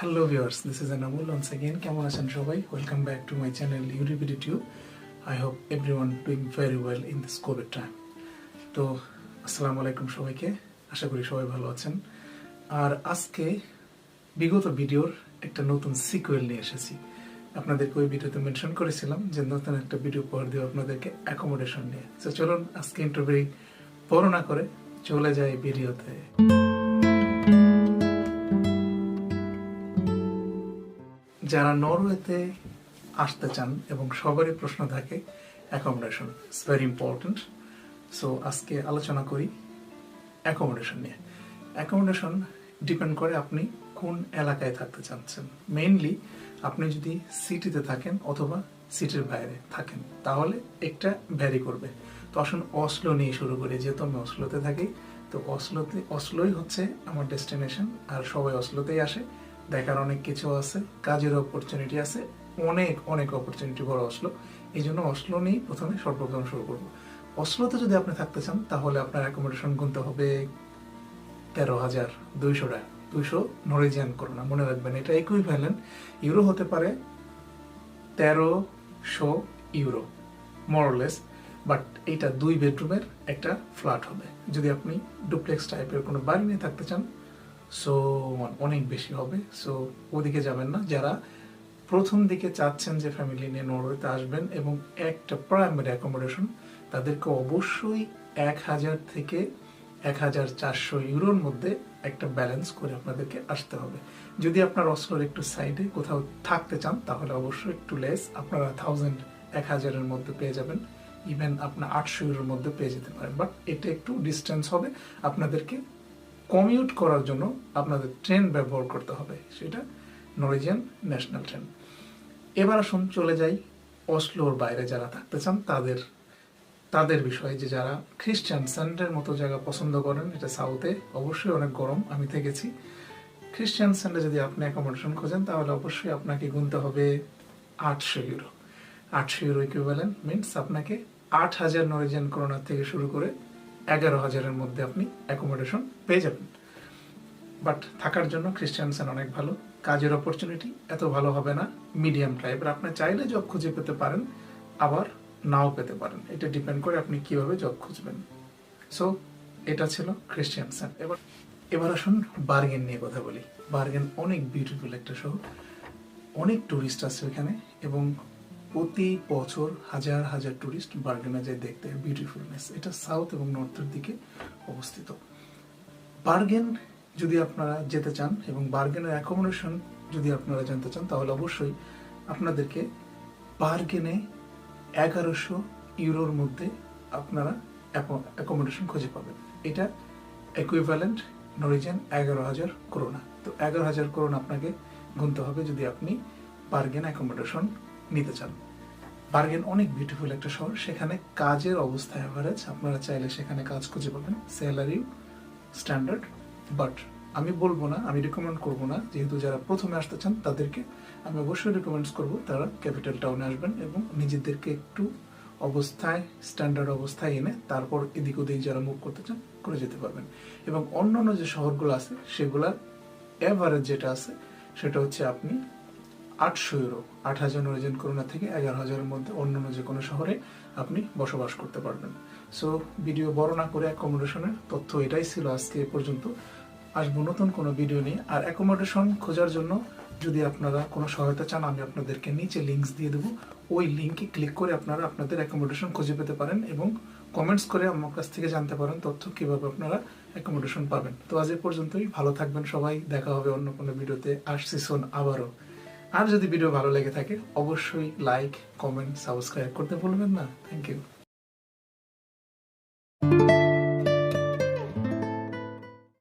Hello viewers, this is Anamul once again. কেমন আছেন সবাই? Welcome back to my channel UDBTube. I hope everyone doing very well in this COVID time. তো আসসালামু আলাইকুম সবাইকে, আশা করি সবাই ভালো আছেন। আর আজকে বিগত ভিডিওর একটা নতুন সিকুয়েল নিয়ে এসেছি। আপনাদেরকে ওই ভিডিওতে মেনশন করেছিলাম যে নতুন একটা ভিডিও উপহার দেব আপনাদেরকে অ্যাকোমোডেশন নিয়ে। তো চলুন আজকে ইন্টারভিউ বড় না করে চলে যাই ভিডিওতে। যারা নরওয়েতে আসতে চান এবং সবারই প্রশ্ন থাকে accommodation, it's very important. So আজকে আলোচনা করি অ্যাকোমোডেশন নিয়ে। অ্যাকোমোডেশন ডিপেন্ড করে আপনি কোন এলাকায় থাকতে চাচ্ছেন। মেইনলি আপনি যদি সিটিতে থাকেন অথবা সিটির বাইরে থাকেন তাহলে একটা ভ্যারি করবে। তো আসুন অসলো নিয়ে শুরু করি, যেহেতু আমি অসলোতে থাকি। তো অসলোই হচ্ছে আমার ডেস্টিনেশন, আর সবাই অসলোতেই আসে। দেখার অনেক কিছু আছে, কাজের অপরচুনিটি আছে, অনেক অপরচুনিটি বড় অসলো। এই জন্য অসলো নিয়েই সর্বপ্রথম শুরু করবো। অসলোতে যদি আপনি থাকতে চান তাহলে আপনার অ্যাকোমোডেশন গুনতে হবে 13,200 টাকা। 200 নরওয়েজিয়ান করোনা, মনে রাখবেন এটা ইকুইভ্যালেন্ট ইউরো হতে পারে 1300 ইউরো মরলেস। বাট এইটা 2 বেডরুমের একটা ফ্ল্যাট হবে। যদি আপনি ডুপ্লেক্স টাইপের কোনো বাড়ি নিয়ে থাকতে চান সো অনেক বেশি হবে। সো ওদিকে যাবেন না। যারা প্রথম দিকে চাচ্ছেন যে ফ্যামিলি নিয়ে নরওয়েতে আসবেন এবং একটা প্রাইমারি অ্যাকোমোডেশন, তাদেরকে অবশ্যই 1000 থেকে 1400 ইউরোর মধ্যে একটা ব্যালেন্স করে আপনাদেরকে আসতে হবে। যদি আপনার অসলোর একটু সাইডে কোথাও থাকতে চান তাহলে অবশ্যই একটু লেস, আপনারা 1000-1000-এর মধ্যে পেয়ে যাবেন। ইভেন আপনার 800 ইউরোর মধ্যে পেয়ে যেতে পারেন। বাট এটা একটু ডিস্টেন্স হবে, আপনাদেরকে কমিউট করার জন্য আপনাদের ট্রেন ব্যবহার করতে হবে, সেটা নরওয়েজিয়ান ন্যাশনাল ট্রেন। এবার আসুন চলে যাই অসলোর বাইরে যারা থাকতে চান তাদের বিষয়ে। যে যারা খ্রিস্টান সেন্টের মতো জায়গা পছন্দ করেন, এটা সাউথে অবশ্যই অনেক গরম, আমি থেকেছি। খ্রিস্টান সেন্টে যদি আপনি অ্যাকোমোডেশন খোঁজেন তাহলে অবশ্যই আপনাকে গুনতে হবে 800 ইউরো। 800 ইউরো ইকুইভ্যালেন্ট মিনস আপনাকে 8000 নরওয়েজিয়ান করোনা থেকে শুরু করে 11,000-এর মধ্যে আপনি অ্যাকোমোডেশন পেয়ে যাবেন। বাট থাকার জন্য খ্রিস্টানসেন অনেক ভালো, কাজের অপরচুনিটি এত ভালো হবে না, মিডিয়াম টাইপের। আপনি চাইলে জব খুঁজে পেতে পারেন, আবার নাও পেতে পারেন, এটা ডিপেন্ড করে আপনি কিভাবে জব খুঁজবেন। সো এটা ছিল খ্রিস্টানসেন। এবার আসুন বার্গেন নিয়ে কথা বলি। বার্গেন অনেক বিউটিফুল একটা শহর, অনেক টুরিস্ট আছে ওখানে এবং প্রতি বছর হাজার হাজার টুরিস্ট বার্গেনে যায় দেখতে বিউটিফুলনেস। এটা সাউথ এবং নর্থের দিকে অবস্থিত। বার্গেন যদি আপনারা যেতে চান এবং বার্গেনের অ্যাকোমোডেশন যদি আপনারা জানতে চান তাহলে অবশ্যই আপনাদেরকে বার্গেনে 1100 ইউরোর মধ্যে আপনারা অ্যাকোমোডেশন খুঁজে পাবেন। এটা ইকুইভ্যালেন্ট নরওয়েজিয়ান 11,000 করোনা। তো 11,000 করোনা আপনাকে গুনতে হবে যদি আপনি বার্গেন অ্যাকোমোডেশন নিতে চান। বার্গেন অনেক বিউটিফুল একটা শহর, সেখানে কাজের অবস্থা অ্যাভারেজ, আপনারা চাইলে সেখানে কাজ খুঁজে পাবেন, স্যালারি স্ট্যান্ডার্ড। বাট আমি বলবো না, আমি রিকমেন্ড করবো না, যেহেতু যারা প্রথমে আসতে চান তাদেরকে আমি অবশ্যই রিকমেন্ড করবো তারা ক্যাপিটাল টাউনে আসবেন এবং নিজেদেরকে একটু স্ট্যান্ডার্ড অবস্থায় এনে তারপর এদিক ওদিক যারা মুভ করতে চান করে যেতে পারবেন। এবং অন্যান্য যে শহরগুলো আছে সেগুলার অ্যাভারেজ যেটা আছে সেটা হচ্ছে আপনি 800 ইউরো, 8,000 নরওয়েজিয়ান করোনা থেকে 11,000-এর মধ্যে অন্যান্য যে কোনো শহরে আপনি বসবাস করতে পারবেন। সো ভিডিও বড় না করে অ্যাকোমোডেশনের তথ্য এটাই ছিল আজকে এ পর্যন্ত। আসবো নতুন কোনো ভিডিও নিয়ে। আর অ্যাকোমোডেশন খোঁজার জন্য যদি আপনারা কোনো সহায়তা চান আমি আপনাদেরকে নিচে লিঙ্কস দিয়ে দেবো, ওই লিঙ্কে ক্লিক করে আপনারা আপনাদের অ্যাকোমোডেশন খুঁজে পেতে পারেন এবং কমেন্টস করে আমার কাছ থেকে জানতে পারেন তথ্য কিভাবে আপনারা অ্যাকোমোডেশন পাবেন। তো আজ এ পর্যন্তই, ভালো থাকবেন সবাই, দেখা হবে অন্য কোনো ভিডিওতে। আসছি শোন আবারও। আর যদি ভিডিও ভালো লেগে থাকে অবশ্যই লাইক, কমেন্ট, সাবস্ক্রাইব করতে ভুলবেন না। Thank you.